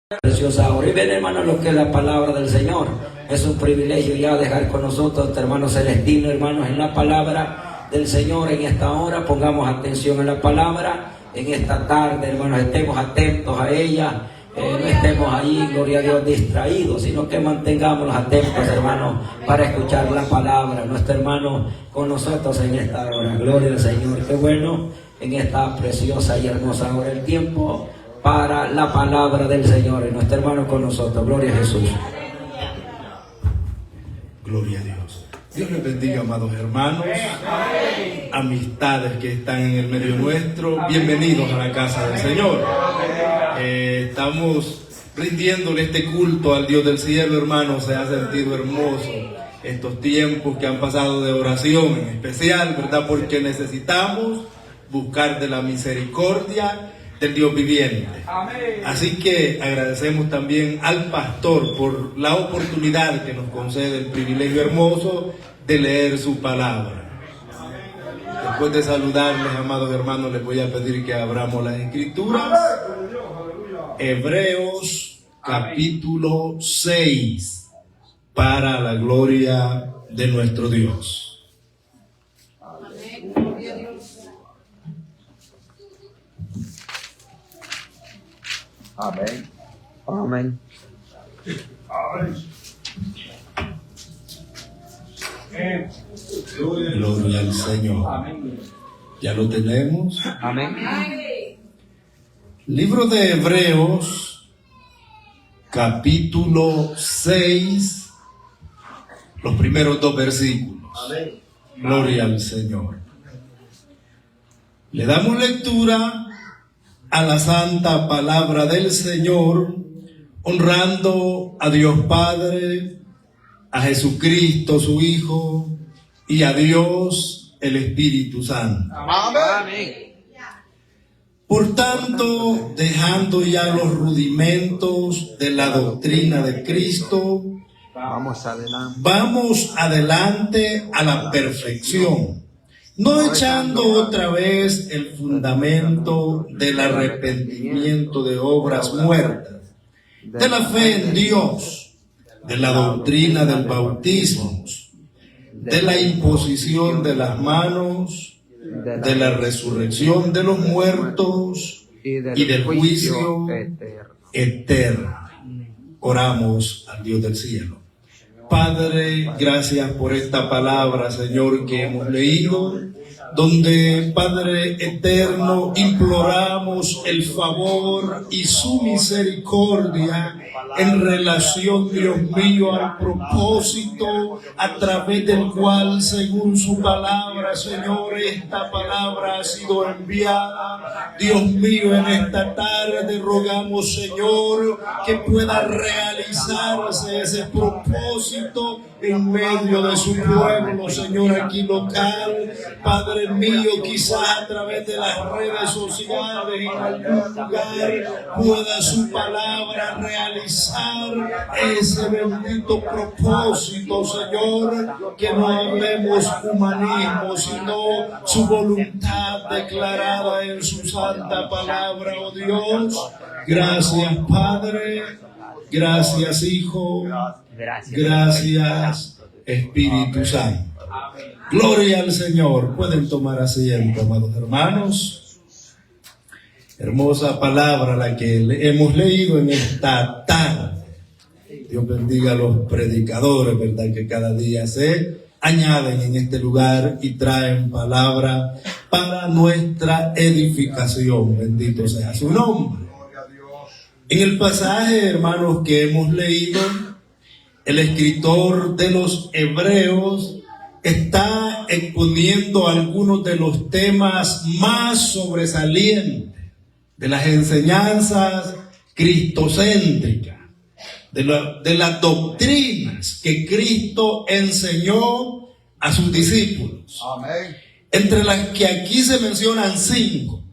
Preciosa hora. Y ven, hermano, lo que es la palabra del Señor. Es un privilegio ya dejar con nosotros, hermano Celestino, hermanos, en la palabra del Señor en esta hora. Pongamos atención en la palabra en esta tarde, hermanos. Estemos atentos a ella. No estemos ahí, gloria a Dios, distraídos, sino que mantengámonos atentos, hermanos, para escuchar la palabra. Nuestro hermano con nosotros en esta hora. Gloria al Señor. Qué bueno en esta preciosa y hermosa hora el tiempo para la palabra del Señor. Y nuestro hermano con nosotros. Gloria a Jesús. Gloria a Dios. Dios les bendiga, amados hermanos, amistades que están en el medio nuestro. Bienvenidos a la casa del Señor. Estamos rindiéndole este culto al Dios del cielo, hermanos. Se ha sentido hermoso estos tiempos que han pasado de oración, en especial, ¿verdad? Porque necesitamos buscar de la misericordia del Dios viviente. Así que agradecemos también al pastor por la oportunidad que nos concede, el privilegio hermoso de leer su palabra. Después de saludarles, amados hermanos, les voy a pedir que abramos las escrituras. Hebreos capítulo 6, para la gloria de nuestro Dios. Amén. Amén. Gloria al Señor. ¿Ya lo tenemos? Amén. Libro de Hebreos, capítulo 6, los primeros 2 versículos. Gloria al Señor. Le damos lectura a la santa palabra del Señor, honrando a Dios Padre, a Jesucristo su Hijo y a Dios el Espíritu Santo. Amén. Por tanto, dejando ya los rudimentos de la doctrina de Cristo, vamos adelante a la perfección, no echando otra vez el fundamento del arrepentimiento de obras muertas, de la fe en Dios, de la doctrina del bautismo, de la imposición de las manos, de la resurrección de los muertos y del juicio eterno. Oramos al Dios del cielo. Padre, gracias por esta palabra, Señor, que hemos leído, donde, Padre eterno, imploramos el favor y su misericordia en relación, Dios mío, al propósito a través del cual, según su palabra, Señor, esta palabra ha sido enviada. Dios mío, en esta tarde rogamos, Señor, que pueda realizarse ese propósito en medio de su pueblo, Señor, aquí local. Padre mío, quizás a través de las redes sociales, en algún lugar, pueda su palabra realizar ese bendito propósito, Señor, que no hablemos humanismo, sino su voluntad declarada en su santa palabra, oh Dios. Gracias, Padre. Gracias, Hijo. Gracias, Espíritu Santo. Gloria al Señor. Pueden tomar asiento, amados hermanos. Hermosa palabra la que hemos leído en esta tarde. Dios bendiga a los predicadores, ¿verdad? Que cada día se añaden en este lugar y traen palabra para nuestra edificación. Bendito sea su nombre. En el pasaje, hermanos, que hemos leído, el escritor de los Hebreos está exponiendo algunos de los temas más sobresalientes de las enseñanzas cristocéntricas, de las doctrinas que Cristo enseñó a sus discípulos. Amén. Entre las que aquí se mencionan 5.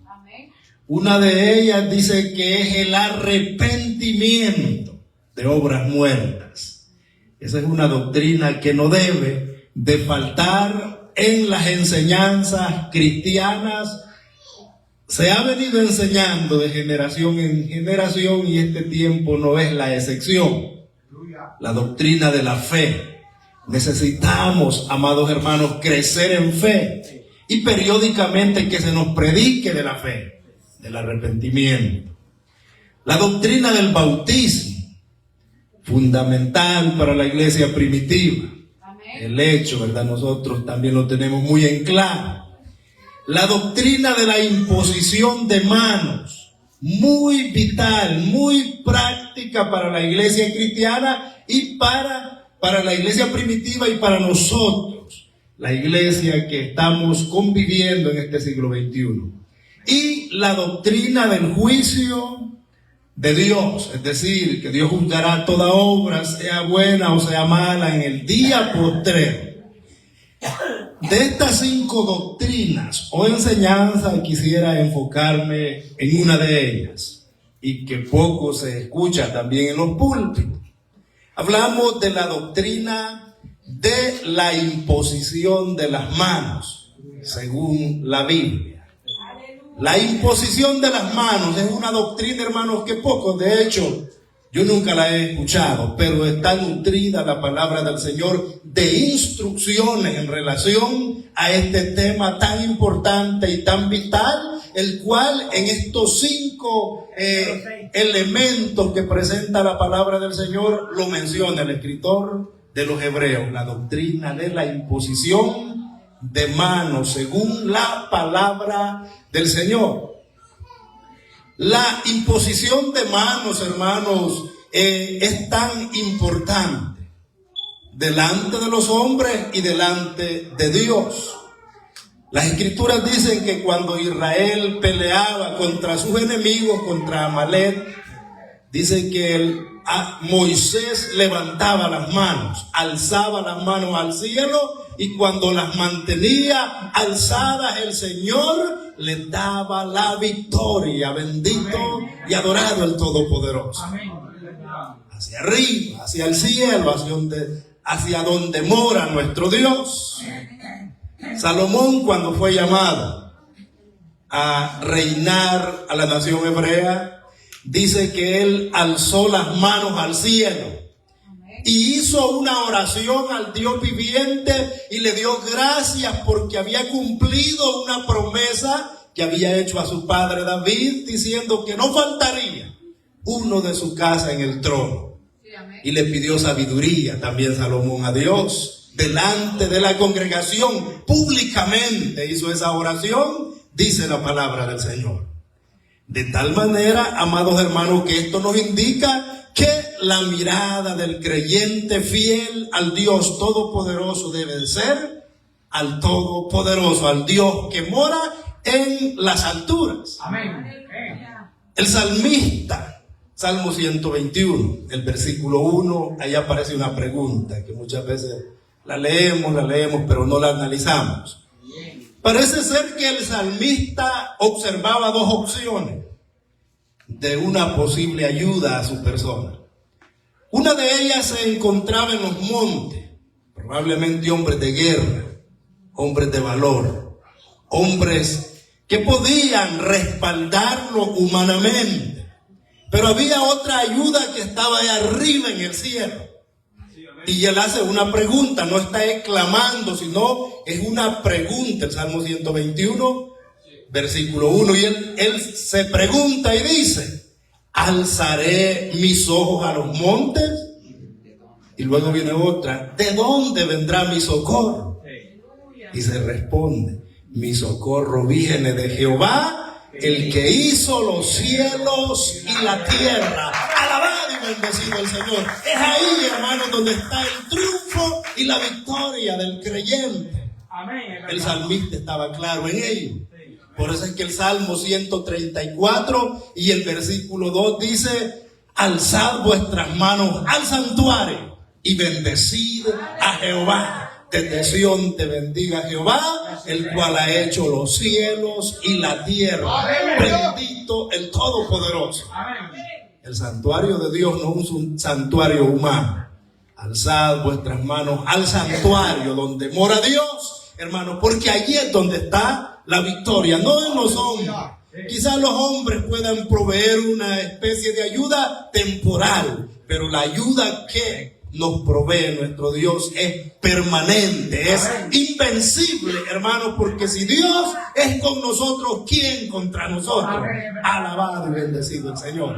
Una de ellas dice que es el arrepentimiento de obras muertas. Esa es una doctrina que no debe de faltar en las enseñanzas cristianas se ha venido enseñando de generación en generación y este tiempo no es la excepción. La doctrina de la fe. Necesitamos, amados hermanos, crecer en fe y periódicamente que se nos predique de la fe, del arrepentimiento. La doctrina del bautismo, fundamental para la iglesia primitiva. El hecho, ¿verdad? Nosotros también lo tenemos muy en claro. La doctrina de la imposición de manos, muy vital, muy práctica para la iglesia cristiana y para la iglesia primitiva y para nosotros, la iglesia que estamos conviviendo en este siglo XXI. Y la doctrina del juicio de Dios, es decir, que Dios juzgará toda obra, sea buena o sea mala, en el día postrero. De estas 5 doctrinas o enseñanzas quisiera enfocarme en una de ellas y que poco se escucha también en los púlpitos. Hablamos de la doctrina de la imposición de las manos, según la Biblia. La imposición de las manos es una doctrina, hermanos, que pocos, de hecho, yo nunca la he escuchado, pero está nutrida la palabra del Señor de instrucciones en relación a este tema tan importante y tan vital, el cual en estos 5 elementos que presenta la palabra del Señor lo menciona el escritor de los Hebreos, la doctrina de la imposición de manos según la palabra del Señor. La imposición de manos, hermanos, es tan importante delante de los hombres y delante de Dios. Las escrituras dicen que cuando Israel peleaba contra sus enemigos, contra Amalek, dice que Moisés levantaba las manos, alzaba las manos al cielo, y cuando las mantenía alzadas, el Señor le daba la victoria. Bendito y adorado el Todopoderoso. Hacia arriba, hacia el cielo, hacia donde mora nuestro Dios. Salomón, cuando fue llamado a reinar a la nación hebrea, dice que él alzó las manos al cielo y hizo una oración al Dios viviente y le dio gracias porque había cumplido una promesa que había hecho a su padre David, diciendo que no faltaría uno de su casa en el trono. Y le pidió sabiduría también Salomón a Dios. Delante de la congregación, públicamente hizo esa oración, dice la palabra del Señor. De tal manera, amados hermanos, que esto nos indica que la mirada del creyente fiel al Dios Todopoderoso debe ser al Todopoderoso, al Dios que mora en las alturas. Amén. El salmista, Salmo 121, el versículo 1, ahí aparece una pregunta que muchas veces la leemos, pero no la analizamos. Parece ser que el salmista observaba 2 opciones de una posible ayuda a su persona. Una de ellas se encontraba en los montes, probablemente hombres de guerra, hombres de valor, hombres que podían respaldarlo humanamente. Pero había otra ayuda que estaba ahí arriba en el cielo. Y él hace una pregunta, no está exclamando, sino es una pregunta. El Salmo 121, versículo 1, y él se pregunta y dice: ¿alzaré mis ojos a los montes? Y luego viene otra: ¿de dónde vendrá mi socorro? Y se responde: mi socorro viene de Jehová, el que hizo los cielos y la tierra. Alabado y bendecido el Señor. Es ahí, hermanos, donde está el triunfo y la victoria del creyente. El salmista estaba claro en ello. Por eso es que el Salmo 134 y el versículo 2 dice: alzad vuestras manos al santuario y bendecid a Jehová. Desde Sión te bendiga Jehová, el cual ha hecho los cielos y la tierra. Bendito el Todopoderoso. El santuario de Dios no es un santuario humano. Alzad vuestras manos al santuario donde mora Dios, hermano, porque allí es donde está la victoria, no en los hombres. Quizás los hombres puedan proveer una especie de ayuda temporal, pero la ayuda que nos provee nuestro Dios es permanente, es invencible, hermanos, porque si Dios es con nosotros, ¿quién contra nosotros? Alabado y bendecido el Señor.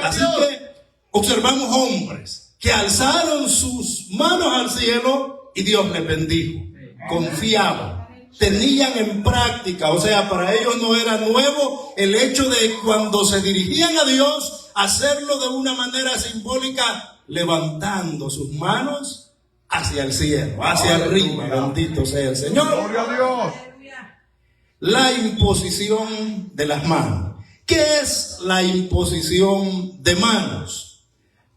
Así que observamos hombres que alzaron sus manos al cielo y Dios les bendijo, confiaban, tenían en práctica, o sea, para ellos no era nuevo el hecho de cuando se dirigían a Dios, hacerlo de una manera simbólica, levantando sus manos hacia el cielo, hacia arriba. Bendito sea el Señor. Gloria a Dios. La imposición de las manos. ¿Qué es la imposición de manos?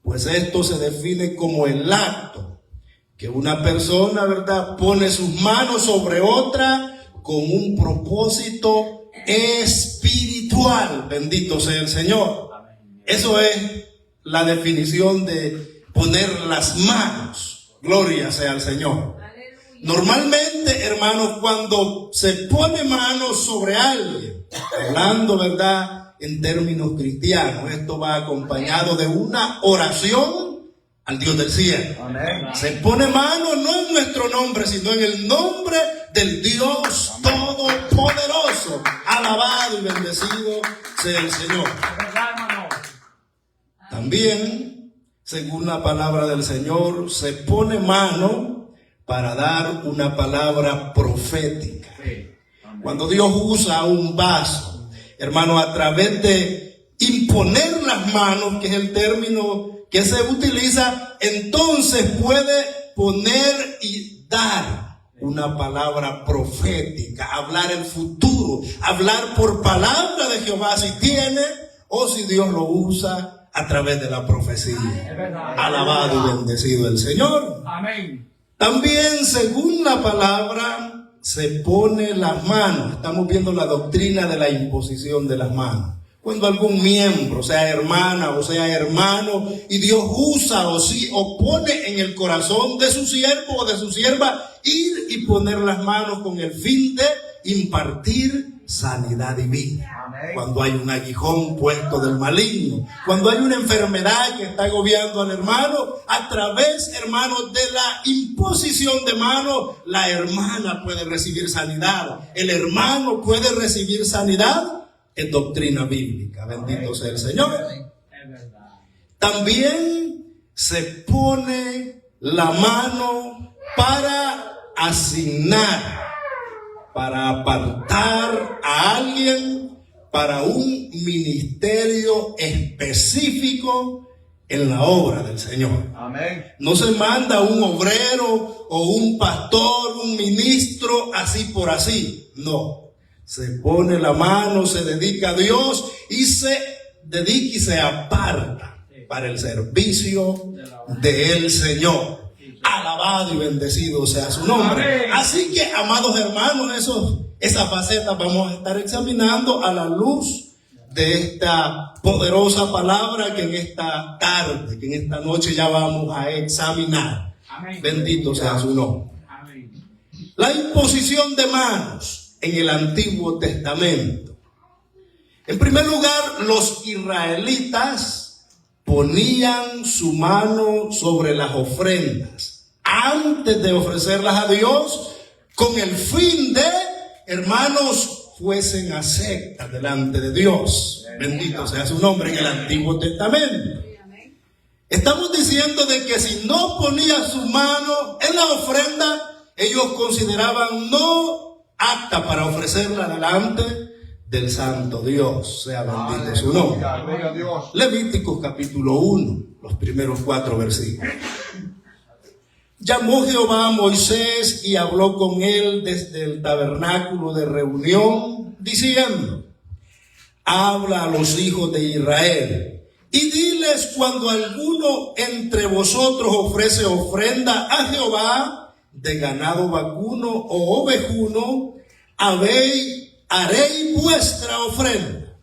Pues esto se define como el acto que una persona, ¿verdad?, pone sus manos sobre otra con un propósito espiritual. Bendito sea el Señor. Eso es la definición de poner las manos. Gloria sea al Señor. Normalmente, hermanos, cuando se pone manos sobre alguien, hablando, ¿verdad?, en términos cristianos, esto va acompañado de una oración al Dios del cielo. Amén. Se pone mano no en nuestro nombre, sino en el nombre del Dios Todopoderoso. Alabado y bendecido sea el Señor. También, según la palabra del Señor, se pone mano para dar una palabra profética. Cuando Dios usa un vaso, hermano, a través de imponer las manos, que es el término que se utiliza, entonces puede poner y dar una palabra profética, hablar el futuro, hablar por palabra de Jehová si tiene, o si Dios lo usa a través de la profecía. Alabado y bendecido el Señor. Amén. También, según la palabra, se pone las manos. Estamos viendo la doctrina de la imposición de las manos. Cuando algún miembro, sea hermana o sea hermano, y Dios usa o pone en el corazón de su siervo o de su sierva ir y poner las manos con el fin de impartir sanidad divina. Amén. Cuando hay un aguijón puesto del maligno, cuando hay una enfermedad que está agobiando al hermano, a través, hermanos, de la imposición de manos, la hermana puede recibir sanidad, el hermano puede recibir sanidad. Es doctrina bíblica. Bendito sea el Señor. También se pone la mano para asignar, para apartar a alguien para un ministerio específico en la obra del Señor. Amén. No se manda un obrero o un pastor, un ministro así por así. No. Se pone la mano, se dedica a Dios y se dedica y se aparta para el servicio del Señor. Alabado y bendecido sea su nombre. Así que, amados hermanos, esas facetas vamos a estar examinando a la luz de esta poderosa palabra que en esta tarde, que en esta noche ya vamos a examinar. Bendito sea su nombre. La imposición de manos en el Antiguo Testamento. En primer lugar, los israelitas ponían su mano sobre las ofrendas antes de ofrecerlas a Dios, con el fin de, hermanos, fuesen aceptas delante de Dios. Bendito sea su nombre en el Antiguo Testamento. Estamos diciendo de que si no ponía su mano en la ofrenda, ellos consideraban no apta para ofrecerla delante del santo Dios. Sea bendito su nombre. Levíticos capítulo 1, los primeros 4 versículos. Llamó Jehová a Moisés y habló con él desde el tabernáculo de reunión, diciendo: habla a los hijos de Israel y diles: cuando alguno entre vosotros ofrece ofrenda a Jehová de ganado vacuno o ovejuno, haréis vuestra ofrenda.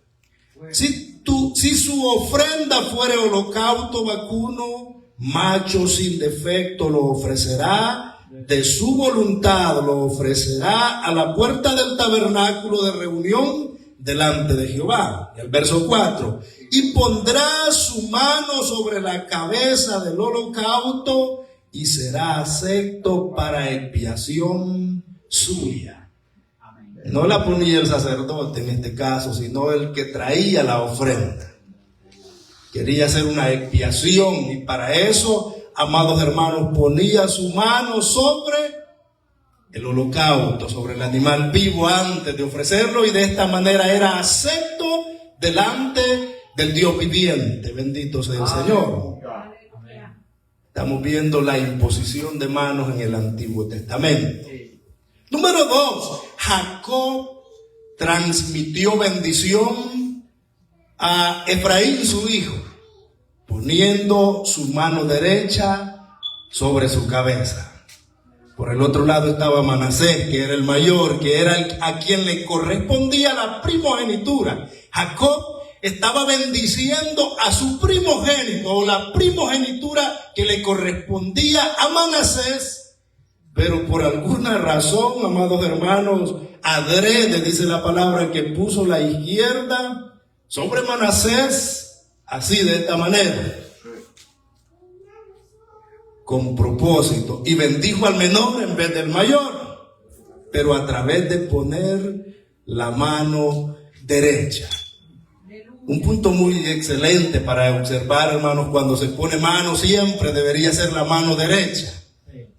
Si su ofrenda fuere holocausto vacuno, macho sin defecto, lo ofrecerá de su voluntad, lo ofrecerá a la puerta del tabernáculo de reunión delante de Jehová. Y el verso 4, y pondrá su mano sobre la cabeza del holocausto y será acepto para expiación suya. No la ponía el sacerdote en este caso, sino el que traía la ofrenda. Quería hacer una expiación y para eso, amados hermanos, ponía su mano sobre el holocausto, sobre el animal vivo antes de ofrecerlo, y de esta manera era acepto delante del Dios viviente. Bendito sea el Señor. Estamos viendo la imposición de manos en el Antiguo Testamento. Número 2, Jacob transmitió bendición a Efraín su hijo, poniendo su mano derecha sobre su cabeza. Por el otro lado estaba Manasés, que era el mayor, que era a quien le correspondía la primogenitura. Jacob estaba bendiciendo a su primogénito, o la primogenitura que le correspondía a Manasés, pero por alguna razón, amados hermanos, adrede, dice la palabra, que puso la izquierda sobre Manasés, así de esta manera, con propósito, y bendijo al menor en vez del mayor, pero a través de poner la mano derecha. Un punto muy excelente para observar, hermanos, cuando se pone mano siempre debería ser la mano derecha,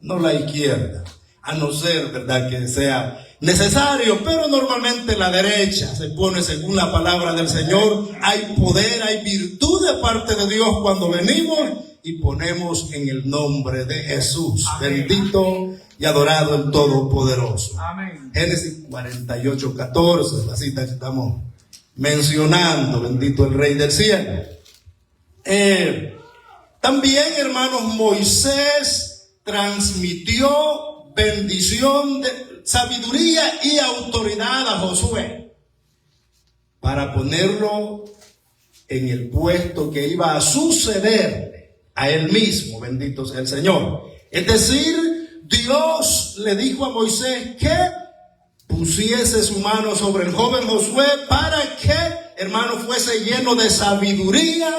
no la izquierda, a no ser, verdad, que sea necesario, pero normalmente la derecha se pone según la palabra del Señor. Hay poder, hay virtud de parte de Dios cuando venimos y ponemos en el nombre de Jesús. Amén. Bendito y adorado el Todopoderoso. Amén. Génesis 48:14, la cita que estamos mencionando, bendito el Rey del cielo. También, hermanos, Moisés transmitió bendición de sabiduría y autoridad a Josué para ponerlo en el puesto que iba a suceder a él mismo, bendito sea el Señor. Es decir, Dios le dijo a Moisés que pusiese su mano sobre el joven Josué para que, hermano, fuese lleno de sabiduría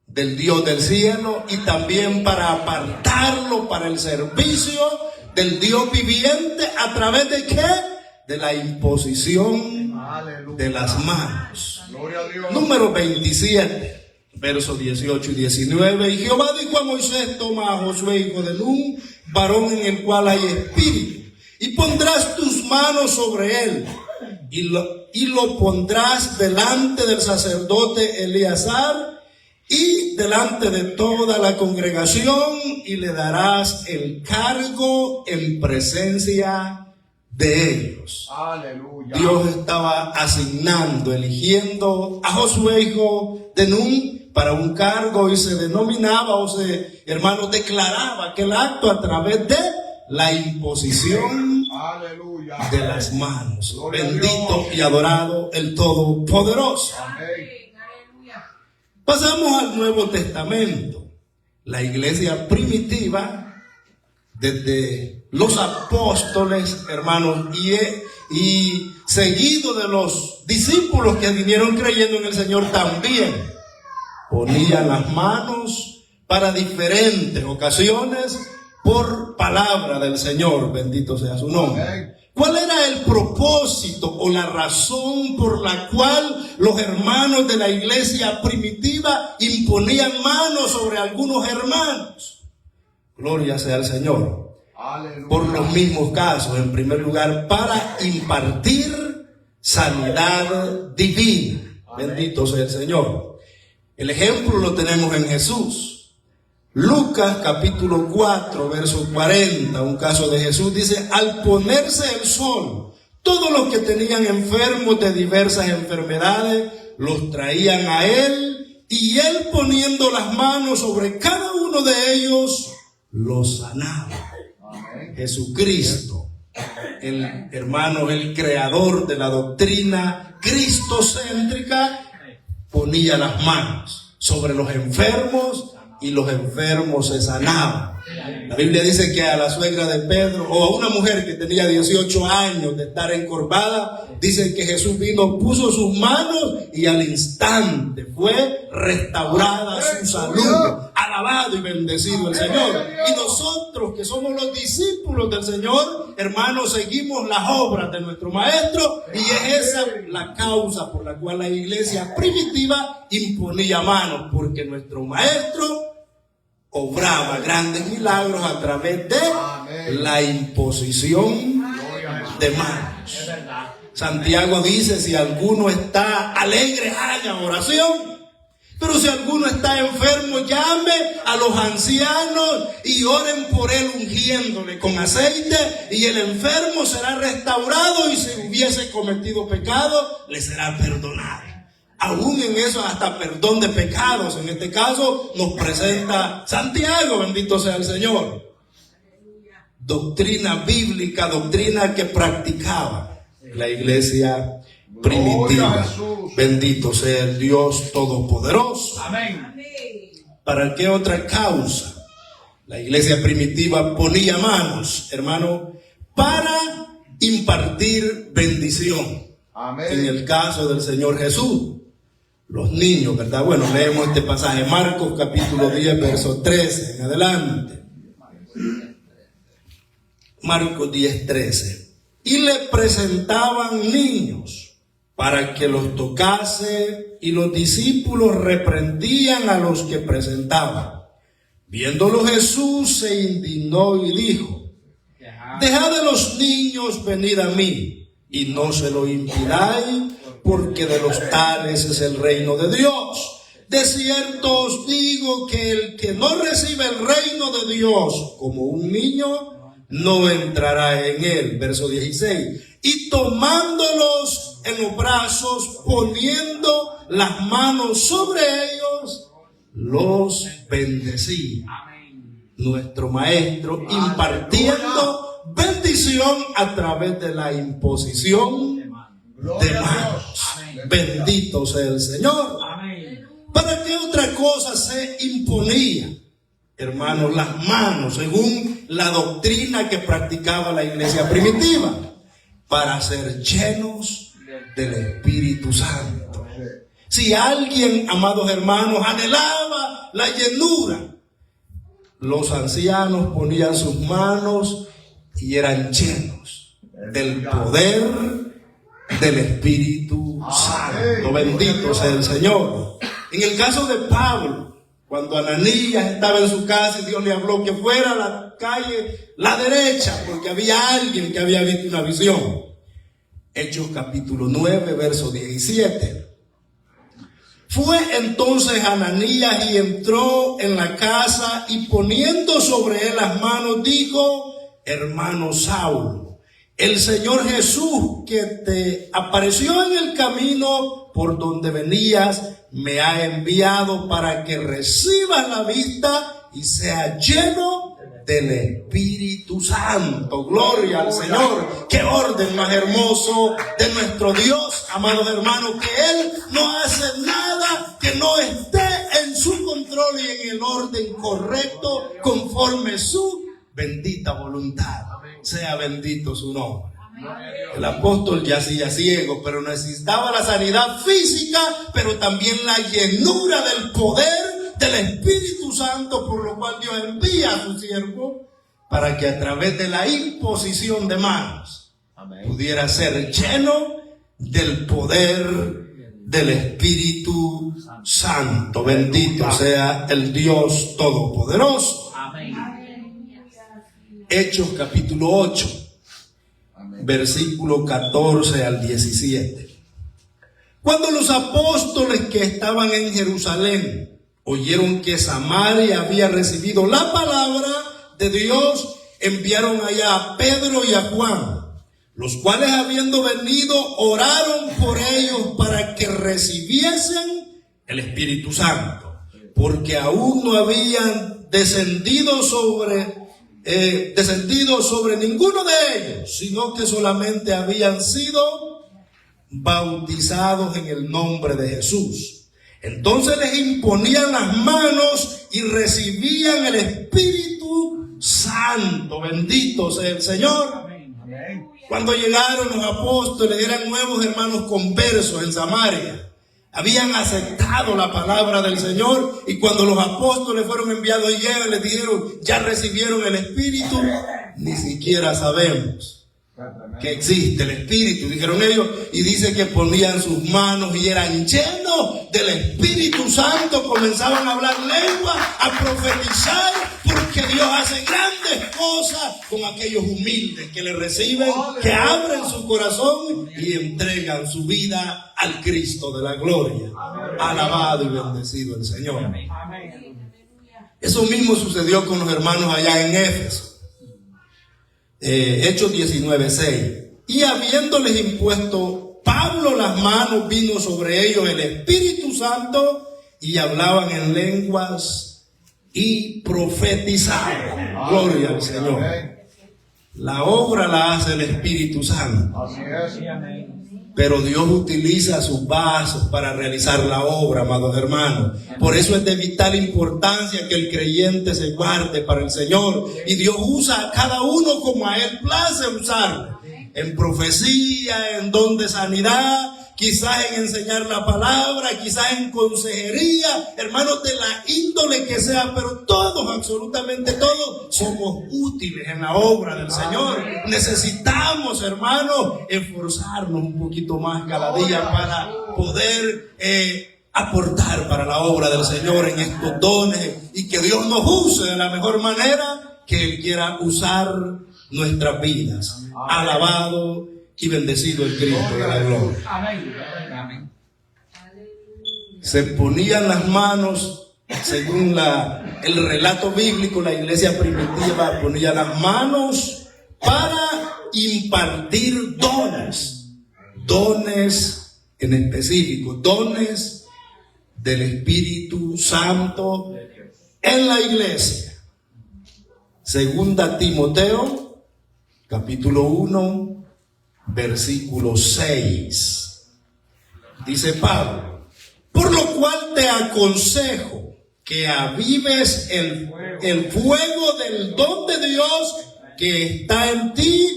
del Dios del cielo, y también para apartarlo para el servicio del Dios viviente. ¿A través de qué? De la imposición de las manos. Número 27, versos 18 y 19. Y Jehová dijo a Moisés: toma a Josué, hijo de Nun, varón en el cual hay espíritu, y pondrás tus manos sobre él, y lo pondrás delante del sacerdote Eleazar y delante de toda la congregación, y le darás el cargo en presencia de ellos. Aleluya. Dios estaba asignando, eligiendo a Josué, hijo de Nun, para un cargo, y se denominaba, hermano, declaraba aquel acto a través de la imposición, aleluya, de las manos. Gloria. Bendito y adorado el Todopoderoso. Amén. Pasamos al Nuevo Testamento. La iglesia primitiva, desde los apóstoles, hermanos, y seguido de los discípulos que vinieron creyendo en el Señor, también ponían las manos para diferentes ocasiones por palabra del Señor. Bendito sea su nombre. Amén. ¿Cuál era el propósito o la razón por la cual los hermanos de la iglesia primitiva imponían manos sobre algunos hermanos? Gloria sea al Señor. Aleluya. Por los mismos casos, en primer lugar, para impartir sanidad divina. Amén. Bendito sea el Señor. El ejemplo lo tenemos en Jesús. Lucas capítulo 4, verso 40, un caso de Jesús, dice: al ponerse el sol, todos los que tenían enfermos de diversas enfermedades los traían a él, y él, poniendo las manos sobre cada uno de ellos, los sanaba. Amén. Jesucristo, el hermano, el creador de la doctrina cristocéntrica, ponía las manos sobre los enfermos y los enfermos se sanaban. La Biblia dice que a la suegra de Pedro, o a una mujer que tenía 18 años de estar encorvada, dice que Jesús vino, puso sus manos y al instante fue restaurada su salud. Alabado y bendecido el Señor. Y nosotros que somos los discípulos del Señor, hermanos, seguimos las obras de nuestro Maestro, y es esa la causa por la cual la iglesia primitiva imponía manos, porque nuestro Maestro obraba grandes milagros a través de la imposición de manos. Santiago dice: si alguno está alegre, haga oración. Pero si alguno está enfermo, llame a los ancianos y oren por él ungiéndole con aceite, y el enfermo será restaurado, y si hubiese cometido pecado, le será perdonado. Aún en eso, hasta perdón de pecados, en este caso, nos presenta Santiago, bendito sea el Señor. Doctrina bíblica, doctrina que practicaba la iglesia primitiva. Bendito sea el Dios Todopoderoso. Amén. ¿Para qué otra causa la iglesia primitiva ponía manos, hermano? Para impartir bendición. Amén. En el caso del Señor Jesús, los niños, ¿verdad? Bueno, leemos este pasaje, Marcos capítulo 10, verso 13 en adelante. Marcos 10, 13. Y le presentaban niños para que los tocase, y los discípulos reprendían a los que presentaban. Viéndolo Jesús se indignó y dijo: dejad de los niños venid a mí, y no se lo impidáis, porque de los tales es el reino de Dios. De cierto os digo que el que no recibe el reino de Dios como un niño, no entrará en él. Verso 16. Y tomándolos en los brazos, poniendo las manos sobre ellos, los bendecía. Nuestro Maestro impartiendo bendición a través de la imposición de manos. Bendito sea el Señor. ¿Para qué otra cosa se imponía, hermanos, las manos, según la doctrina que practicaba la iglesia primitiva? Para ser llenos del Espíritu Santo. Si alguien, amados hermanos, anhelaba la llenura, los ancianos ponían sus manos y eran llenos del poder del Espíritu Santo. Bendito sea el Señor. En el caso de Pablo, cuando Ananías estaba en su casa y Dios le habló que fuera a la calle, la derecha, porque había alguien que había visto una visión. Hechos capítulo 9, verso 17. Fue entonces Ananías y entró en la casa, y poniendo sobre él las manos dijo: hermano Saulo, el Señor Jesús, que te apareció en el camino por donde venías, me ha enviado para que recibas la vista y sea lleno del Espíritu Santo. Gloria al Señor. Qué orden más hermoso de nuestro Dios, amados hermanos, que Él no hace nada que no esté en su control y en el orden correcto, conforme su bendita voluntad. Sea bendito su nombre. El apóstol yacía ciego, pero necesitaba la sanidad física, pero también la llenura del poder del Espíritu Santo, por lo cual Dios envía a su siervo para que a través de la imposición de manos pudiera ser lleno del poder del Espíritu Santo. Bendito sea el Dios Todopoderoso. Hechos capítulo 8, versículo 14 al 17. Cuando los apóstoles que estaban en Jerusalén oyeron que Samaria había recibido la palabra de Dios, enviaron allá a Pedro y a Juan, los cuales, habiendo venido, oraron por ellos para que recibiesen el Espíritu Santo, porque aún no habían descendido sobre ninguno de ellos, sino que solamente habían sido bautizados en el nombre de Jesús. Entonces les imponían las manos y recibían el Espíritu Santo. Bendito sea el Señor. Cuando llegaron los apóstoles, eran nuevos hermanos conversos en Samaria. Habían aceptado la palabra del Señor, y cuando los apóstoles fueron enviados allá, les dijeron, ya recibieron el Espíritu. Ni siquiera sabemos que existe el Espíritu, dijeron ellos, y dice que ponían sus manos y eran llenos del Espíritu Santo, comenzaban a hablar lengua, a profetizar, porque Dios hace grandes cosas con aquellos humildes que le reciben, que abren su corazón y entregan su vida al Cristo de la gloria. Alabado y bendecido el Señor. Eso mismo sucedió con los hermanos allá en Éfeso. Hechos 19:6. Y habiéndoles impuesto Pablo las manos, vino sobre ellos el Espíritu Santo, y hablaban en lenguas y profetizaban. Gloria al Señor. La obra la hace el Espíritu Santo, pero Dios utiliza sus vasos para realizar la obra, amados hermanos. Por eso es de vital importancia que el creyente se guarde para el Señor, y Dios usa a cada uno como a Él place usarlo. En profecía, en don de sanidad, quizás en enseñar la palabra, quizás en consejería, hermanos, de la índole que sea, pero todos, absolutamente todos, somos útiles en la obra del Señor. Necesitamos, hermanos, esforzarnos un poquito más cada día para poder aportar para la obra del Señor en estos dones, y que Dios nos use de la mejor manera que Él quiera usar nuestras vidas. Alabado y bendecido el Cristo de la gloria. Amén. Se ponían las manos, según el relato bíblico, la iglesia primitiva ponía las manos para impartir dones en específico, dones del Espíritu Santo en la iglesia. Segunda Timoteo, capítulo 1, versículo 6. Dice Pablo: por lo cual te aconsejo que avives el fuego del don de Dios que está en ti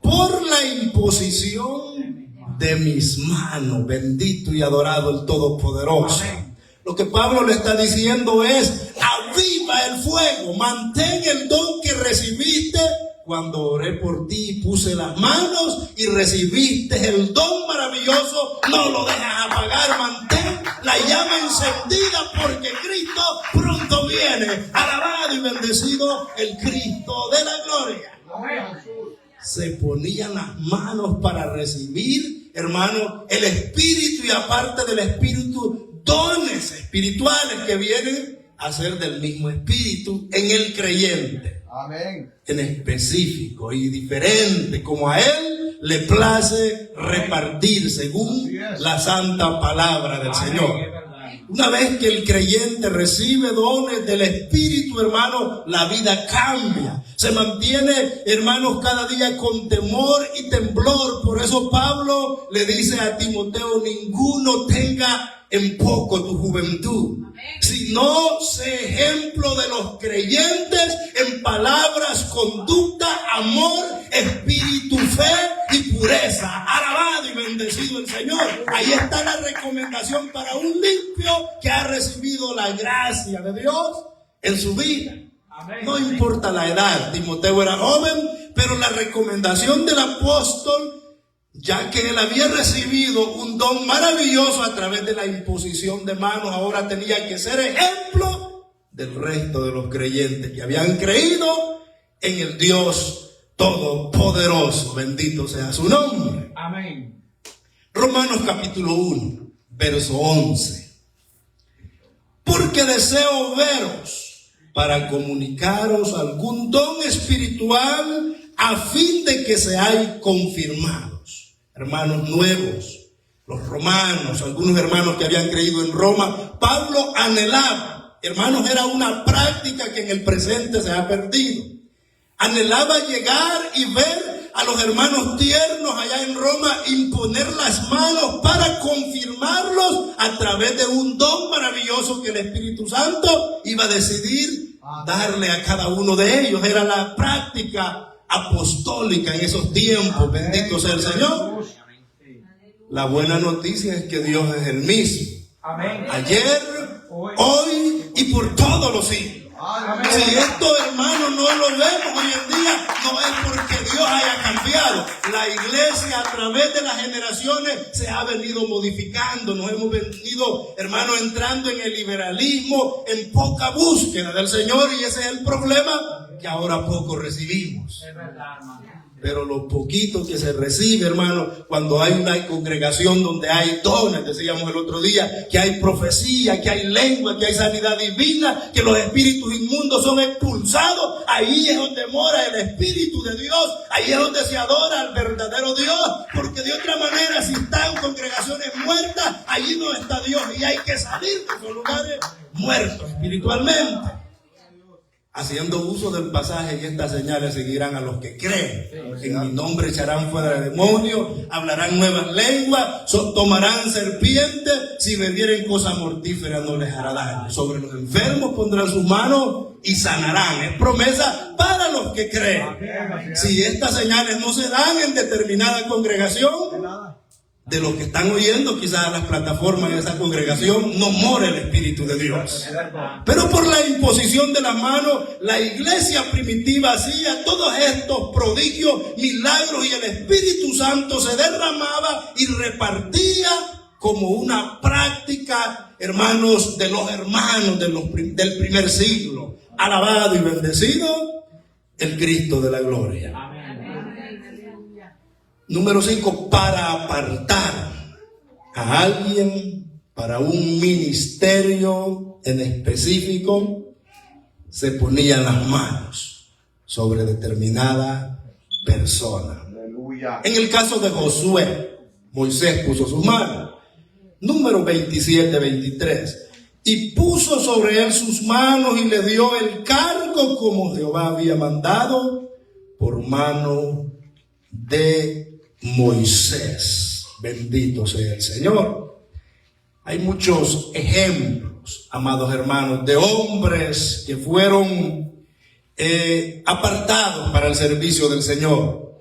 por la imposición de mis manos. Bendito y adorado el Todopoderoso. Lo que Pablo le está diciendo es: aviva el fuego, mantén el don que recibiste cuando oré por ti y puse las manos y recibiste el don maravilloso. No lo dejas apagar, mantén la llama encendida, porque Cristo pronto viene. Alabado y bendecido el Cristo de la gloria. Se ponían las manos para recibir, hermano, el Espíritu, y aparte del Espíritu, dones espirituales que vienen a ser del mismo Espíritu en el creyente. Amén. En específico y diferente, como a Él le place repartir según la santa palabra del Señor. Una vez que el creyente recibe dones del Espíritu, hermano, la vida cambia. Se mantiene, hermanos, cada día con temor y temblor. Por eso Pablo le dice a Timoteo: ninguno tenga en poco tu juventud, sino sé ejemplo de los creyentes en palabras, conducta, amor, espíritu, fe y pureza. Alabado y bendecido el Señor. Ahí está la recomendación para un limpio que ha recibido la gracia de Dios en su vida. No importa la edad, Timoteo era joven, pero la recomendación del apóstol, ya que él había recibido un don maravilloso a través de la imposición de manos, ahora tenía que ser ejemplo del resto de los creyentes que habían creído en el Dios Todopoderoso. Bendito sea su nombre. Amén. Romanos capítulo 1, verso 11. Porque deseo veros para comunicaros algún don espiritual, a fin de que seáis confirmados. Hermanos nuevos, los romanos, algunos hermanos que habían creído en Roma, Pablo anhelaba, hermanos, era una práctica que en el presente se ha perdido. Anhelaba llegar y ver a los hermanos tiernos allá en Roma imponer las manos para confirmarlos a través de un don maravilloso que el Espíritu Santo iba a decidir darle a cada uno de ellos. Era la práctica apostólica en esos tiempos. Bendito sea el Señor. La buena noticia es que Dios es el mismo. Ayer, hoy y por todos los siglos. Si esto, hermanos, no lo vemos hoy en día, no es porque Dios haya cambiado. La iglesia a través de las generaciones se ha venido modificando. Nos hemos venido, hermanos, entrando en el liberalismo, en poca búsqueda del Señor, y ese es el problema que ahora poco recibimos. Es verdad, hermano. Pero lo poquito que se recibe, hermano, cuando hay una congregación donde hay dones, decíamos el otro día, que hay profecía, que hay lengua, que hay sanidad divina, que los espíritus inmundos son expulsados, ahí es donde mora el Espíritu de Dios, ahí es donde se adora al verdadero Dios, porque de otra manera, si están congregaciones muertas, allí no está Dios, y hay que salir de esos lugares muertos espiritualmente. Haciendo uso del pasaje, y estas señales seguirán a los que creen. En mi nombre echarán fuera demonios, hablarán nuevas lenguas, tomarán serpientes, si bebieren cosa mortífera no les hará daño. Sobre los enfermos pondrán sus manos y sanarán. Es promesa para los que creen. Si estas señales no se dan en determinada congregación, de los que están oyendo quizás a las plataformas de esa congregación, no mora el Espíritu de Dios. Pero por la imposición de las manos, la iglesia primitiva hacía todos estos prodigios, milagros, y el Espíritu Santo se derramaba y repartía como una práctica, hermanos, de los hermanos del primer siglo. Alabado y bendecido el Cristo de la gloria. Número 5, para apartar a alguien para un ministerio en específico, se ponían las manos sobre determinada persona. Aleluya. En el caso de Josué, Moisés puso sus manos. Número 27-23. Y puso sobre él sus manos y le dio el cargo como Jehová había mandado por mano de Moisés. Bendito sea el Señor. Hay muchos ejemplos, amados hermanos, de hombres que fueron apartados para el servicio del Señor,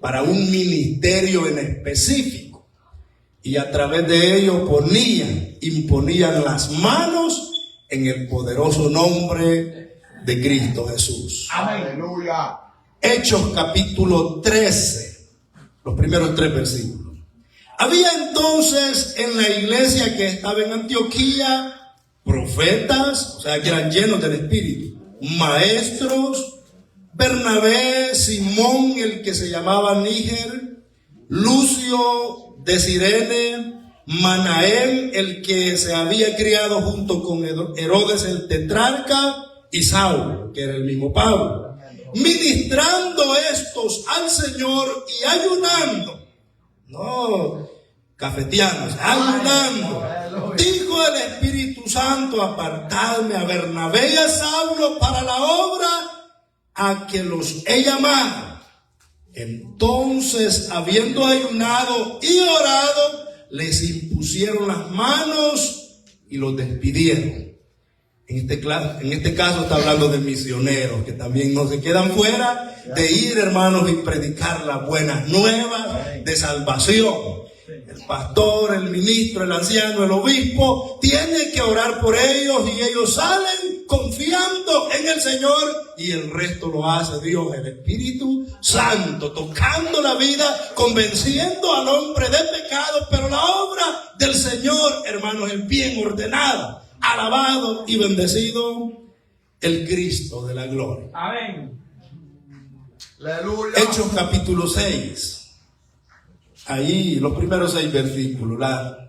para un ministerio en específico, y a través de ellos imponían las manos en el poderoso nombre de Cristo Jesús. Aleluya. Hechos capítulo 13. Los primeros 3 versículos. Había entonces en la iglesia que estaba en Antioquía profetas, o sea, que eran llenos del Espíritu, maestros, Bernabé, Simón, el que se llamaba Níger, Lucio de Cirene, Manaén, el que se había criado junto con Herodes el tetrarca, y Saulo, que era el mismo Pablo. Ministrando estos al Señor y ayunando, no cafeteando, ayunando, dijo el Espíritu Santo: apartadme a Bernabé y a Saulo para la obra a que los he llamado. Entonces, habiendo ayunado y orado, les impusieron las manos y los despidieron. En este caso está hablando de misioneros que también no se quedan fuera de ir, hermanos, y predicar las buenas nuevas de salvación. El pastor, el ministro, el anciano, el obispo tiene que orar por ellos, y ellos salen confiando en el Señor, y el resto lo hace Dios, el Espíritu Santo, tocando la vida, convenciendo al hombre de pecado. Pero la obra del Señor, hermanos, es bien ordenada. Alabado y bendecido el Cristo de la gloria. Amén. Aleluya. Hechos capítulo 6. Ahí los primeros 6 versículos.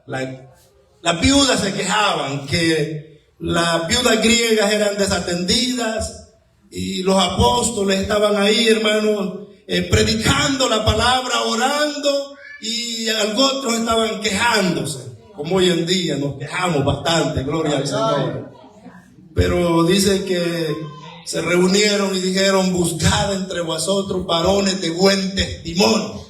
Las viudas se quejaban que las viudas griegas eran desatendidas, y los apóstoles estaban ahí, hermanos, predicando la palabra, orando, y algunos estaban quejándose. Como hoy en día nos quejamos bastante, gloria al Señor. Pero dice que se reunieron y dijeron: buscad entre vosotros varones de buen testimonio,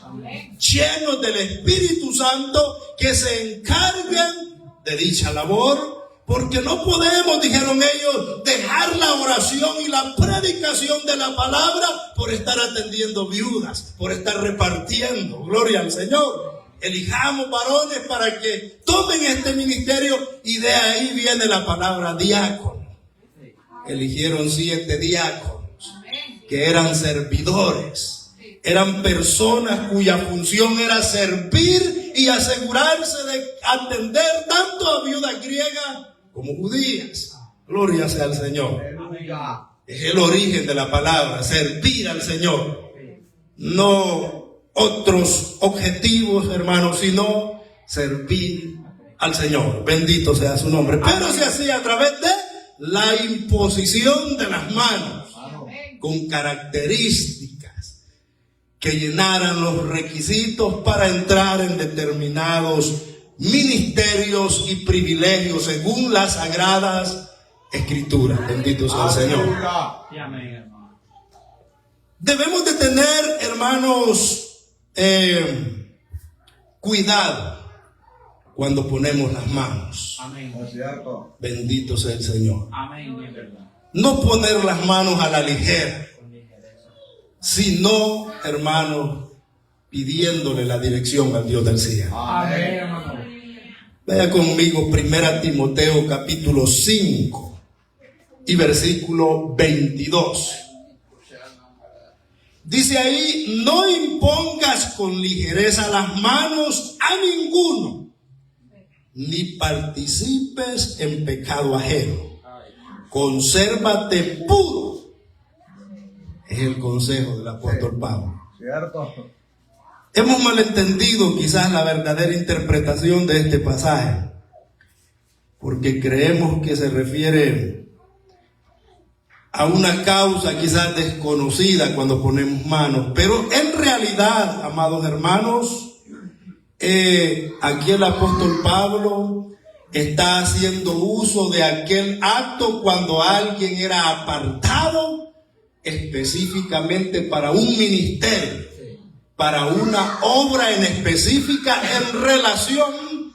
llenos del Espíritu Santo, que se encarguen de dicha labor, porque no podemos, dijeron ellos, dejar la oración y la predicación de la palabra por estar atendiendo viudas, por estar repartiendo. Gloria al Señor. Elijamos varones para que tomen este ministerio, y de ahí viene la palabra diácono. Eligieron 7 diáconos que eran servidores, eran personas cuya función era servir y asegurarse de atender tanto a viudas griegas como judías. Gloria sea al Señor. Es el origen de la palabra, servir al Señor. No otros objetivos, hermanos, sino servir al Señor. Bendito sea su nombre. Pero se hacía a través de la imposición de las manos, con características que llenaran los requisitos para entrar en determinados ministerios y privilegios según las sagradas escrituras. Bendito sea el Señor. Debemos de tener, hermanos, cuidado cuando ponemos las manos. Bendito sea el Señor. No poner las manos a la ligera, sino, hermanos, pidiéndole la dirección al Dios del cielo. Vaya conmigo 1 Timoteo capítulo 5 y versículo 22. Dice ahí: no impongas con ligereza las manos a ninguno, ni participes en pecado ajeno. Consérvate puro. Es el consejo del apóstol Pablo. ¿Cierto? Hemos malentendido quizás la verdadera interpretación de este pasaje, porque creemos que se refiere a una causa quizás desconocida cuando ponemos manos, pero en realidad, amados hermanos, aquí el apóstol Pablo está haciendo uso de aquel acto cuando alguien era apartado específicamente para un ministerio, para una obra en específica en relación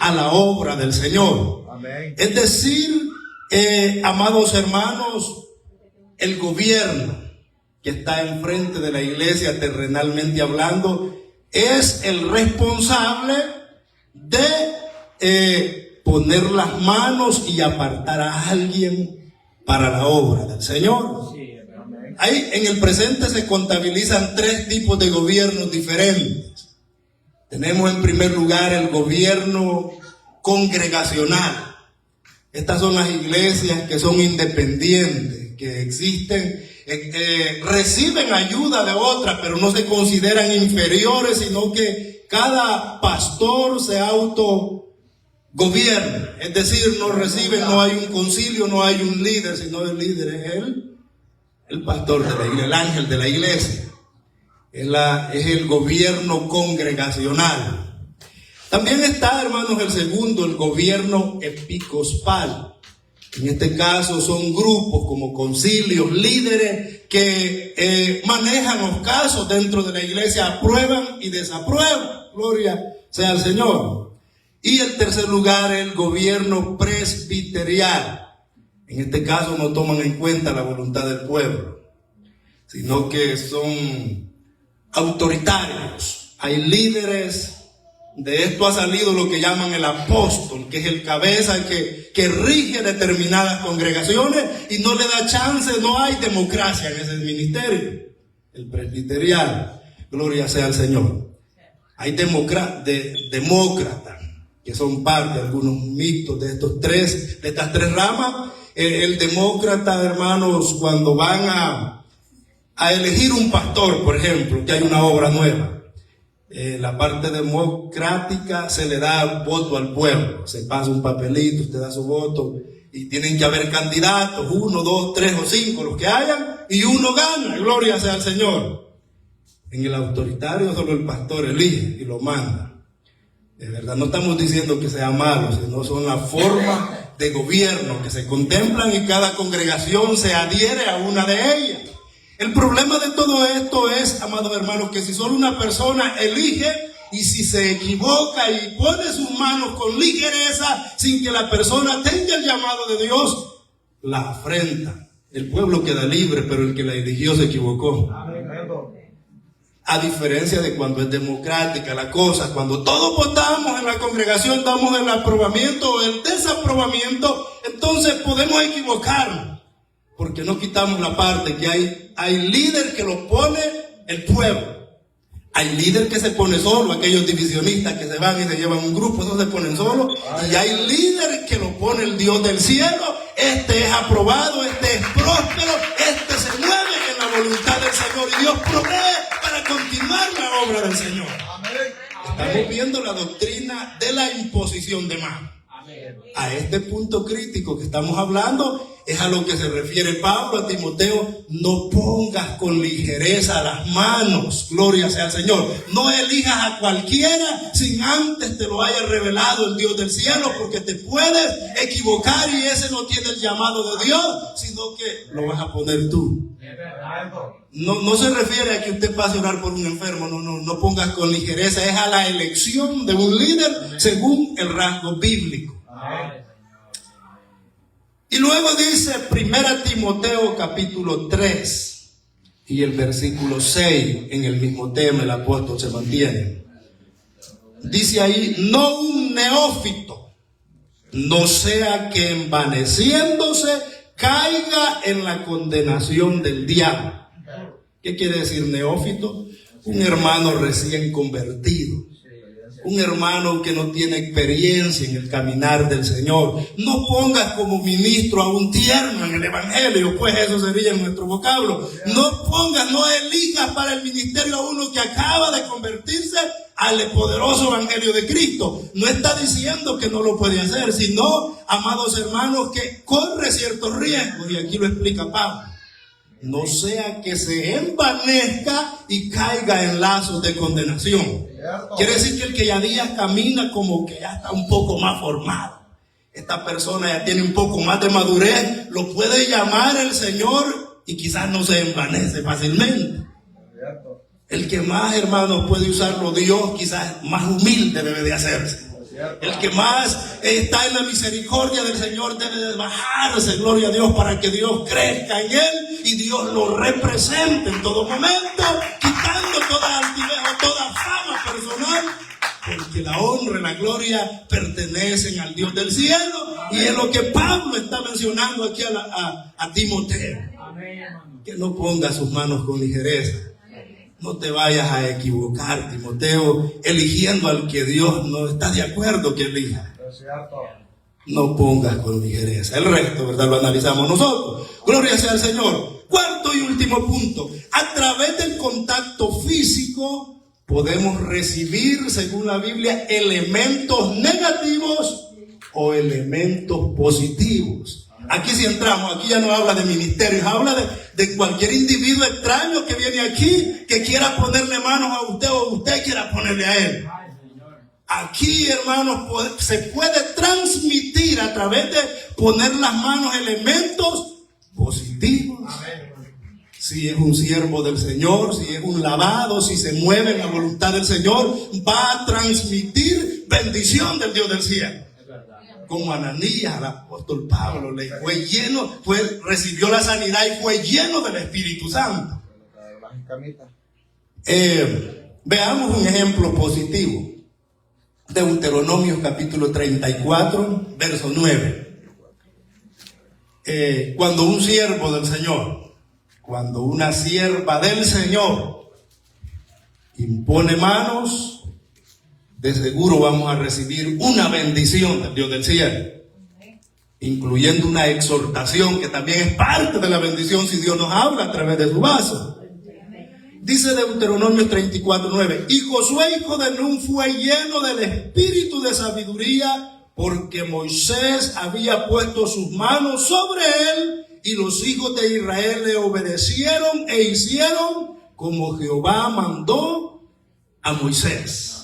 a la obra del Señor. Amén. Es decir, amados hermanos, el gobierno que está enfrente de la iglesia, terrenalmente hablando, es el responsable de poner las manos y apartar a alguien para la obra del Señor. Ahí en el presente se contabilizan 3 tipos de gobiernos diferentes. Tenemos en primer lugar el gobierno congregacional. Estas son las iglesias que son independientes, que existen, reciben ayuda de otras, pero no se consideran inferiores, sino que cada pastor se autogobierna. Es decir, no reciben, no hay un concilio, no hay un líder, sino el líder es el pastor de la iglesia, el ángel de la iglesia. Es el gobierno congregacional. También está, hermanos, el segundo, el gobierno episcopal. En este caso son grupos como concilios, líderes que manejan los casos dentro de la iglesia, aprueban y desaprueban. Gloria sea al Señor. Y en tercer lugar, el gobierno presbiterial. En este caso no toman en cuenta la voluntad del pueblo, sino que son autoritarios. Hay líderes. De esto ha salido lo que llaman el apóstol, que es el cabeza que rige determinadas congregaciones y no le da chance, no hay democracia en ese ministerio. El presbiterial, gloria sea al Señor. Hay demócratas que son parte de algunos mitos de estas tres ramas. El demócrata, hermanos, cuando van a elegir un pastor, por ejemplo, que hay una obra nueva, la parte democrática se le da voto al pueblo, se pasa un papelito, usted da su voto y tienen que haber candidatos, 1, 2, 3 o 5, los que hayan, y uno gana, gloria sea al Señor. En el autoritario solo el pastor elige y lo manda. De verdad, no estamos diciendo que sea malo, sino son la forma de gobierno que se contemplan y cada congregación se adhiere a una de ellas. El problema de todo esto es, amados hermanos, que si solo una persona elige y si se equivoca y pone sus manos con ligereza sin que la persona tenga el llamado de Dios, la afrenta. El pueblo queda libre, pero el que la eligió se equivocó. A diferencia de cuando es democrática la cosa, cuando todos votamos en la congregación, damos el aprobamiento o el desaprobamiento, entonces podemos equivocarnos, porque no quitamos la parte que hay líder que lo pone el pueblo. Hay líder que se pone solo, aquellos divisionistas que se van y se llevan un grupo, esos se ponen solos. Y hay líder que lo pone el Dios del cielo. Este es aprobado, este es próspero, este se mueve en la voluntad del Señor y Dios provee para continuar la obra del Señor. Estamos viendo la doctrina de la imposición de manos. A este punto crítico que estamos hablando es a lo que se refiere Pablo a Timoteo. No pongas con ligereza las manos, gloria sea al Señor. No elijas a cualquiera sin antes te lo haya revelado el Dios del cielo, porque te puedes equivocar y ese no tiene el llamado de Dios, sino que lo vas a poner tú. No se refiere a que usted pase a orar por un enfermo, no pongas con ligereza, es a la elección de un líder según el rasgo bíblico. Y luego dice 1 Timoteo capítulo 3 y el versículo 6, en el mismo tema el apóstol se mantiene. Dice ahí: no un neófito, no sea que envaneciéndose caiga en la condenación del diablo. ¿Qué quiere decir neófito? Un hermano recién convertido. Un hermano que no tiene experiencia en el caminar del Señor. No pongas como ministro a un tierno en el evangelio, pues eso sería en nuestro vocablo. No elijas para el ministerio a uno que acaba de convertirse al poderoso evangelio de Cristo. No está diciendo que no lo puede hacer, sino, amados hermanos, que corre ciertos riesgos, y aquí lo explica Pablo. No sea que se envanezca y caiga en lazos de condenación. Quiere decir que el que ya días camina como que ya está un poco más formado. Esta persona ya tiene un poco más de madurez, lo puede llamar el Señor y quizás no se envanece fácilmente. El que más, hermanos, puede usarlo Dios, quizás más humilde debe de hacerse. El que más está en la misericordia del Señor debe de bajarse, gloria a Dios, para que Dios crezca en él y Dios lo represente en todo momento, quitando toda altivez o toda fama personal, porque la honra y la gloria pertenecen al Dios del cielo, y es lo que Pablo está mencionando aquí a Timoteo. Que no ponga sus manos con ligereza. No te vayas a equivocar, Timoteo, eligiendo al que Dios no está de acuerdo que elija. No pongas con ligereza. El resto, ¿verdad?, lo analizamos nosotros. Gloria sea al Señor. Cuarto y último punto. A través del contacto físico podemos recibir, según la Biblia, elementos negativos o elementos positivos. Aquí sí entramos, aquí ya no habla de ministerios, habla de cualquier individuo extraño que viene aquí, que quiera ponerle manos a usted o usted quiera ponerle a él. Aquí, hermanos, se puede transmitir a través de poner las manos elementos positivos. Si es un siervo del Señor, si es un lavado, si se mueve en la voluntad del Señor, va a transmitir bendición del Dios del cielo. Como Ananías, al apóstol Pablo, le fue lleno, recibió la sanidad y fue lleno del Espíritu Santo. Veamos un ejemplo positivo. Deuteronomio capítulo 34, verso 9. Cuando un siervo del Señor, cuando una sierva del Señor impone manos, de seguro vamos a recibir una bendición del Dios del cielo, incluyendo una exhortación que también es parte de la bendición si Dios nos habla a través de su vaso. Dice Deuteronomio 34:9: y Josué, hijo de Nun, fue lleno del espíritu de sabiduría, porque Moisés había puesto sus manos sobre él, y los hijos de Israel le obedecieron e hicieron como Jehová mandó a Moisés.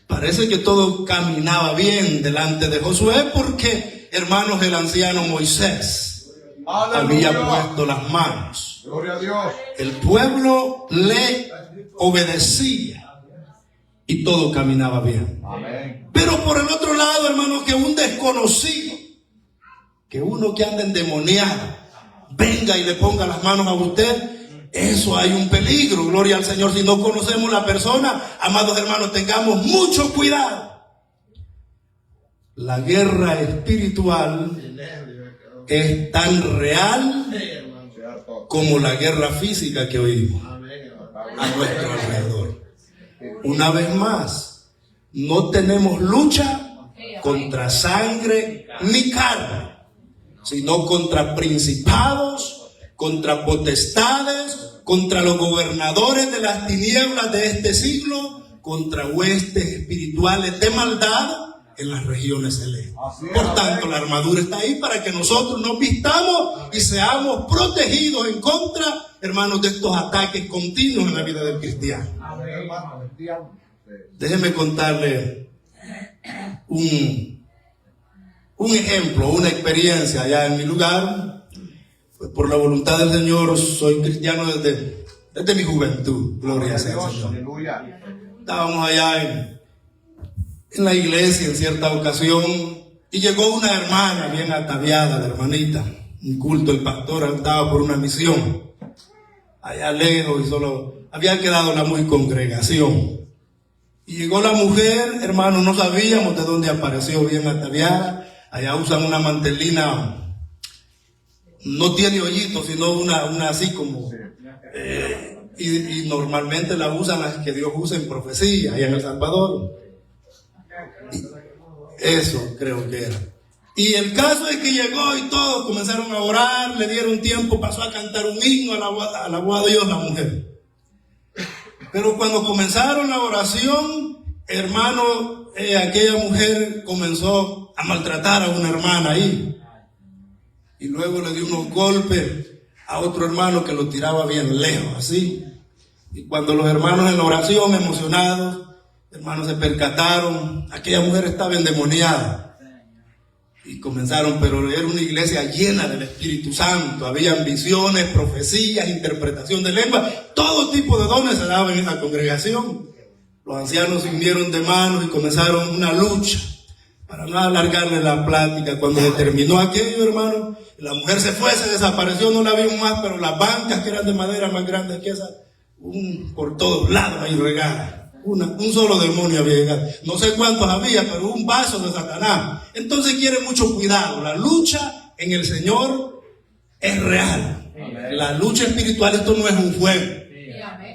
Parece que todo caminaba bien delante de Josué, porque hermanos, el anciano Moisés había puesto las manos. Gloria a Dios. El pueblo le obedecía y todo caminaba bien. Amén. Pero por el otro lado, hermanos, que un desconocido, que uno que anda endemoniado, venga y le ponga las manos a usted, eso hay un peligro. Gloria al Señor. Si no conocemos la persona, amados hermanos, tengamos mucho cuidado. La guerra espiritual es tan real como la guerra física que oímos a nuestro alrededor. Una vez más, no tenemos lucha contra sangre ni carne, sino contra principados, contra potestades, contra los gobernadores de las tinieblas de este siglo, contra huestes espirituales de maldad en las regiones celestes. Por tanto, la armadura está ahí para que nosotros nos vistamos y seamos protegidos en contra, hermanos, de estos ataques continuos en la vida del cristiano. Déjenme contarle un ejemplo, una experiencia allá en mi lugar. Pues por la voluntad del Señor soy cristiano desde mi juventud. Gloria sea al Señor. Estábamos allá en la iglesia en cierta ocasión y llegó una hermana bien ataviada, la hermanita, un culto. El pastor andaba por una misión allá lejos y solo había quedado la muy congregación. Y llegó la mujer, hermano, no sabíamos de dónde apareció, bien ataviada. Allá usan una mantelina, no tiene hoyitos, sino una así como, y normalmente la usan las que Dios usa en profecía, allá en El Salvador. Eso creo que era. Y el caso es que llegó y todos comenzaron a orar, le dieron tiempo, pasó a cantar un himno, alabó a Dios la mujer. Pero cuando comenzaron la oración, hermano, aquella mujer comenzó a maltratar a una hermana ahí. Y luego le dio unos golpes a otro hermano que lo tiraba bien lejos, así. Y cuando los hermanos en la oración, emocionados, hermanos, se percataron, aquella mujer estaba endemoniada. Y comenzaron, pero era una iglesia llena del Espíritu Santo. Habían visiones, profecías, interpretación de lengua. Todo tipo de dones se daban en esa congregación. Los ancianos se unieron de manos y comenzaron una lucha. Para no alargarle la plática, cuando se terminó aquello, hermano, la mujer se fue, se desapareció, no la vimos más, pero las bancas que eran de madera más grandes que esa, por todos lados ahí regadas. Un solo demonio había llegado. No sé cuántos había, pero un vaso de Satanás. Entonces quiere mucho cuidado. La lucha en el Señor es real. La lucha espiritual, esto no es un juego.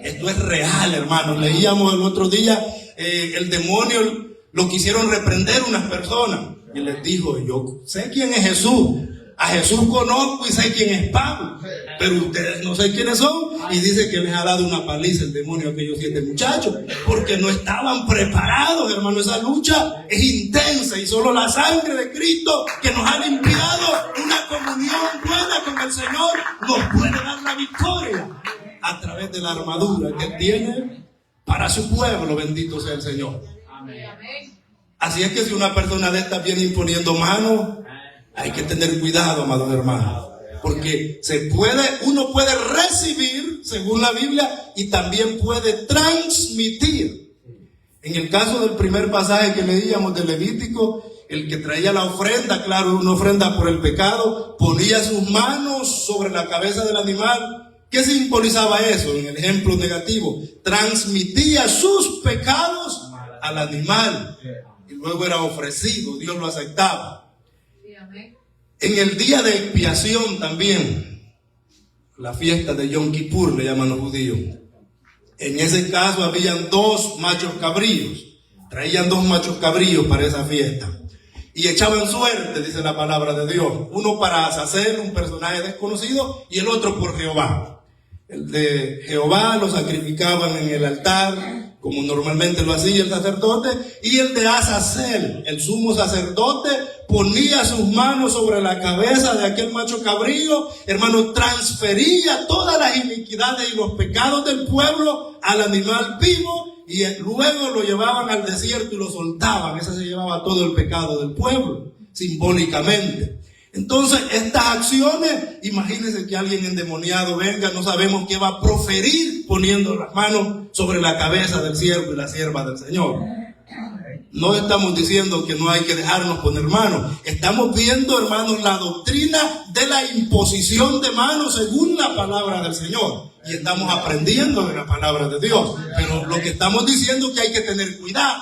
Esto es real, hermanos. Leíamos el otro día, el demonio lo quisieron reprender unas personas. Y les dijo, yo sé quién es Jesús. A Jesús conozco y sé quién es Pablo. Pero ustedes no sé quiénes son. Y dice que les ha dado una paliza el demonio a aquellos 7 muchachos. Porque no estaban preparados, hermano. Esa lucha es intensa. Y solo la sangre de Cristo, que nos ha limpiado una comunión buena con el Señor, nos puede dar la victoria a través de la armadura que Él tiene para su pueblo. Bendito sea el Señor. Así es que si una persona de estas viene imponiendo manos, hay que tener cuidado, amados hermanos, porque uno puede recibir, según la Biblia, y también puede transmitir. En el caso del primer pasaje que leíamos de Levítico, el que traía la ofrenda, claro, una ofrenda por el pecado, ponía sus manos sobre la cabeza del animal. ¿Qué simbolizaba eso? En el ejemplo negativo, transmitía sus pecados al animal y luego era ofrecido, Dios lo aceptaba. En el día de expiación también, la fiesta de Yom Kippur le llaman los judíos. En ese caso habían 2 machos cabríos, traían 2 machos cabríos para esa fiesta y echaban suerte, dice la palabra de Dios, uno para Azazel, un personaje desconocido, y el otro por Jehová. El de Jehová lo sacrificaban en el altar, como normalmente lo hacía el sacerdote, y el de Azazel, el sumo sacerdote, ponía sus manos sobre la cabeza de aquel macho cabrío, hermano, transfería todas las iniquidades y los pecados del pueblo al animal vivo, y luego lo llevaban al desierto y lo soltaban. Ese se llevaba todo el pecado del pueblo. simbólicamente. Entonces, estas acciones, imagínense que alguien endemoniado venga, no sabemos qué va a proferir poniendo las manos sobre la cabeza del siervo y la sierva del Señor. No estamos diciendo que no hay que dejarnos poner manos. Estamos viendo, hermanos, la doctrina de la imposición de manos según la palabra del Señor. Y estamos aprendiendo de la palabra de Dios. Pero lo que estamos diciendo es que hay que tener cuidado.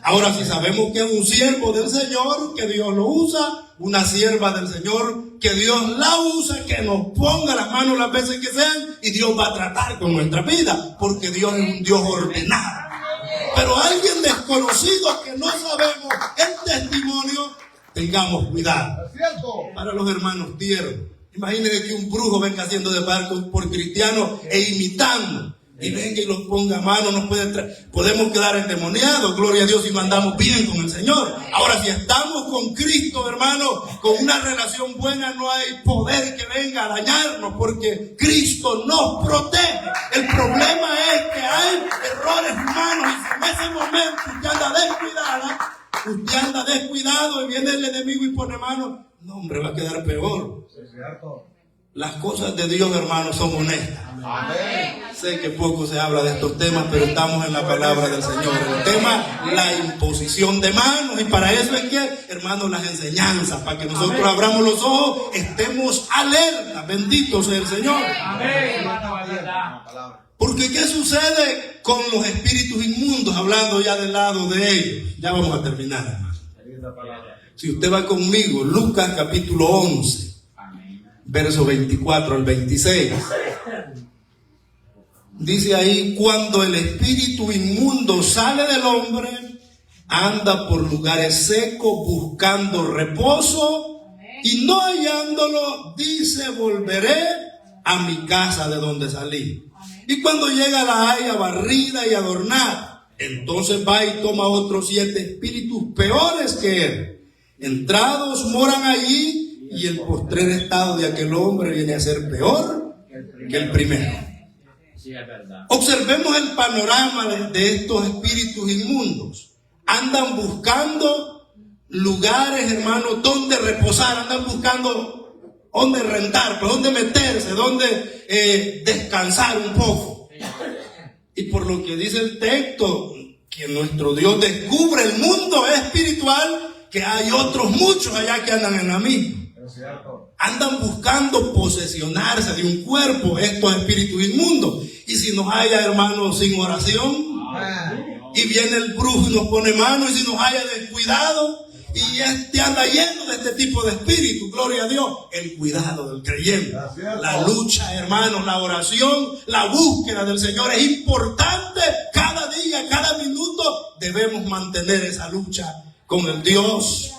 Ahora, si sabemos que es un siervo del Señor, que Dios lo usa, una sierva del Señor, que Dios la usa, que nos ponga las manos las veces que sean, y Dios va a tratar con nuestra vida, porque Dios es un Dios ordenado. Pero alguien desconocido que no sabemos el testimonio, tengamos cuidado. Para los hermanos tiernos, imagínense que un brujo venga haciendo de barco por cristianos e imitando, y venga y los ponga a mano, nos podemos quedar endemoniados, gloria a Dios, si no andamos bien con el Señor. Ahora, si estamos con Cristo, hermano, con una relación buena, no hay poder que venga a dañarnos, porque Cristo nos protege. El problema es que hay errores humanos, y si en ese momento usted anda descuidado y viene el enemigo y pone mano, no, hombre, va a quedar peor. Las cosas de Dios, hermanos, son honestas. Amén. Sé que poco se habla de estos temas, pero estamos en la palabra del Señor. El tema, la imposición de manos. Y para eso es que, hermanos, las enseñanzas, para que nosotros abramos los ojos, estemos alerta. Bendito sea el Señor. Amén. Porque ¿qué sucede con los espíritus inmundos? Hablando ya del lado de ellos. Ya vamos a terminar, hermano. Si usted va conmigo, Lucas capítulo 11. Verso 24 al 26. Dice ahí: cuando el espíritu inmundo sale del hombre, anda por lugares secos buscando reposo, y no hallándolo, dice: volveré a mi casa de donde salí. Y cuando llega, la halla barrida y adornada. Entonces va y toma otros 7 espíritus peores que él. Entrados moran allí, y el postrer estado de aquel hombre viene a ser peor que el primero. Observemos el panorama de estos espíritus inmundos. Andan buscando lugares, hermanos, donde reposar. Andan buscando donde rentar, donde meterse, donde descansar un poco. Y por lo que dice el texto, que nuestro Dios descubre el mundo espiritual, que hay otros muchos allá que andan en la misma. Andan buscando posesionarse de un cuerpo estos espíritus inmundos. Y si nos haya, hermanos, sin oración, y viene el brujo y nos pone mano, y si nos haya descuidado, y anda lleno de este tipo de espíritus, gloria a Dios, el cuidado del creyente, la lucha, hermanos, la oración, la búsqueda del Señor es importante. Cada día, cada minuto debemos mantener esa lucha con el Dios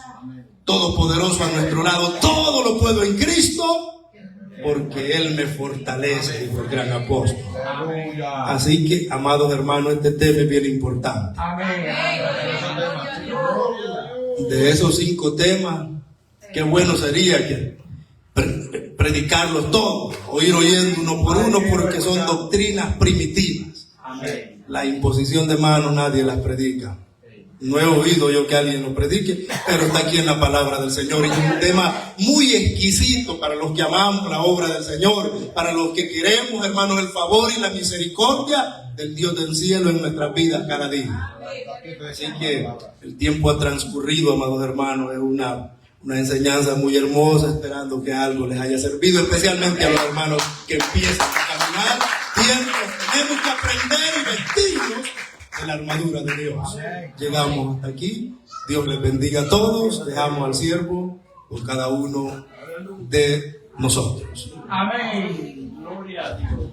Todopoderoso a nuestro lado. Todo lo puedo en Cristo, porque Él me fortalece, dijo el gran apóstol. Así que, amados hermanos, este tema es bien importante. De esos 5 temas, qué bueno sería que predicarlos todos, o ir oyendo uno por uno, porque son doctrinas primitivas. La imposición de manos nadie las predica. No he oído yo que alguien lo predique, pero está aquí en la palabra del Señor. Y es un tema muy exquisito para los que amamos la obra del Señor, para los que queremos, hermanos, el favor y la misericordia del Dios del cielo en nuestras vidas cada día. Así que el tiempo ha transcurrido, amados hermanos. Es una enseñanza muy hermosa, esperando que algo les haya servido, especialmente a los hermanos que empiezan a caminar. Tenemos que aprender y vestirnos de la armadura de Dios. Llegamos hasta aquí. Dios les bendiga a todos. Dejamos al siervo por cada uno de nosotros. Amén. Gloria a Dios.